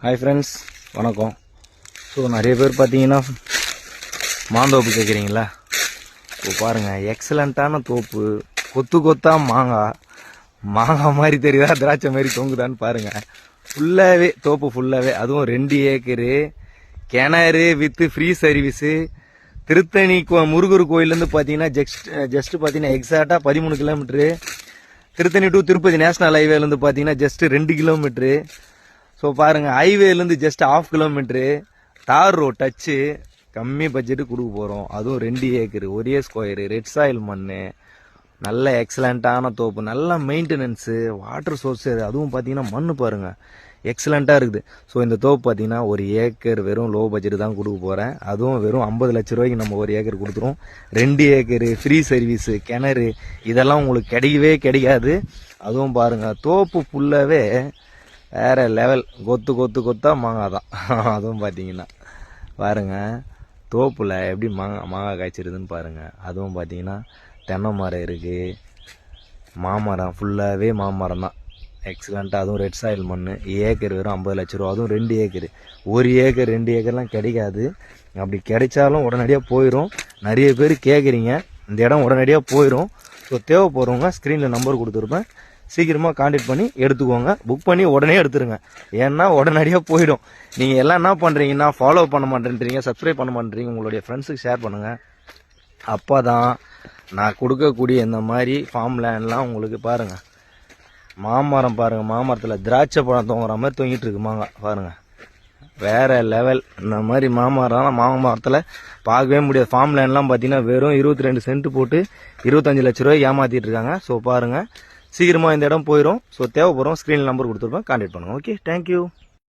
Hi friends, வணக்கம். So நிறைய பேர் பார்த்தீங்கன்னா மாந்தோப்பு கேட்குறீங்களா? இப்போ பாருங்கள், எக்ஸலண்ட்டான தோப்பு, கொத்து கொத்தா மாங்காய் மாதிரி தெரியுதா, திராட்சை மாதிரி தொங்குதான்னு பாருங்கள். ஃபுல்லாகவே தோப்பு ஃபுல்லாகவே, அதுவும் 2 ஏக்கரு கிணறு வித்து ஃப்ரீ சர்வீஸு. திருத்தணி முருகர் கோயிலேருந்து பார்த்தீங்கன்னா ஜஸ்ட் பார்த்தீங்கன்னா எக்ஸாக்டாக 13 kilometre. Tiruttani to Tirupati national ஹைவேலேருந்து பார்த்தீங்கன்னா ஜஸ்ட் 2 கிலோமீட்ரு. ஸோ பாருங்கள், ஹைவேலேருந்து just 1/2 kilometre, tar road touch, கம்மி பட்ஜெட்டு கொடுக்க போகிறோம். அதுவும் 2 ஏக்கரு, ஒரே ஸ்கொயரு, ரெட் சாயில் மண், நல்ல எக்ஸலண்ட்டான தோப்பு, நல்ல மெயின்டெனன்ஸு, வாட்டர் சோர்ஸு. அதுவும் பார்த்தீங்கன்னா மண் பாருங்கள் எக்ஸலண்ட்டாக இருக்குது. ஸோ இந்த தோப்பு பார்த்தீங்கன்னா 1 ஏக்கர் வெறும் லோ பட்ஜெட்டு தான் கொடுக்க போகிறேன். அதுவும் வெறும் 50 லட்ச ரூபாய்க்கு நம்ம 1 ஏக்கர் கொடுத்துரும். 2 ஏக்கரு, ஃப்ரீ சர்வீஸு, கிணறு, இதெல்லாம் உங்களுக்கு கிடைக்கவே கிடைக்காது. அதுவும் பாருங்கள், தோப்பு ஃபுல்லாகவே வேறு லெவல், கொத்தா மாங்காய் தான். அதுவும் பார்த்தீங்கன்னா பாருங்கள், தோப்பில் எப்படி மாங்காய் காய்ச்சிருதுன்னு பாருங்கள். அதுவும் பார்த்தீங்கன்னா தென்னை மரம் இருக்குது, மாமரம் ஃபுல்லாகவே மாமரம் தான் எக்ஸலண்ட்டாக. அதுவும் ரெட் சாயில் மண், ஏக்கர் வெறும் 50 லட்ச ரூபா. அதுவும் 2 ஏக்கரு. 1 ஏக்கர் 2 ஏக்கர்லாம் கிடைக்காது. அப்படி கிடைச்சாலும் உடனடியாக போயிடும். நிறைய பேர் கேட்குறீங்க, இந்த இடம் உடனடியாக போயிடும். ஸோ தேவைப்படுறவங்க ஸ்க்ரீனில் நம்பர் கொடுத்துருப்பேன், சீக்கிரமாக கான்டாக்ட் பண்ணி எடுத்துக்கோங்க. புக் பண்ணி உடனே எடுத்துருங்க, ஏன்னா உடனடியாக போயிடும். நீங்கள் எல்லாம் என்ன பண்ணுறீங்கன்னா, ஃபாலோ பண்ண மாட்டேன்றீங்க, சப்ஸ்கிரைப் பண்ண மாட்டேறீங்க, உங்களுடைய ஃப்ரெண்ட்ஸுக்கு ஷேர் பண்ணுங்கள். அப்போ தான் நான் கொடுக்கக்கூடிய இந்த மாதிரி ஃபார்ம் லேண்ட்லாம் உங்களுக்கு பாருங்கள். மாமரம் பாருங்கள், மாமரத்தில் திராட்சை பழம் தொங்குற மாதிரி தொங்கிட்டு இருக்கு மாங்காய் பாருங்கள், வேறு லெவல். இந்த மாதிரி மாமரத்தில் பார்க்கவே முடியாது. ஃபார்ம் லேண்ட்லாம் பார்த்தீங்கன்னா வெறும் 22 சென்ட் போட்டு 25 லட்ச ரூபாய் ஏமாற்றிட்டு இருக்காங்க. ஸோ பாருங்கள், சீக்கிரமாக இந்த இடம் போயிடும். ஸோ தேவைப்படுறோம், ஸ்க்ரீனில் நம்பர் கொடுத்துருப்பேன், கான்டாக்ட் பண்ணுங்கள். Okay, thank you.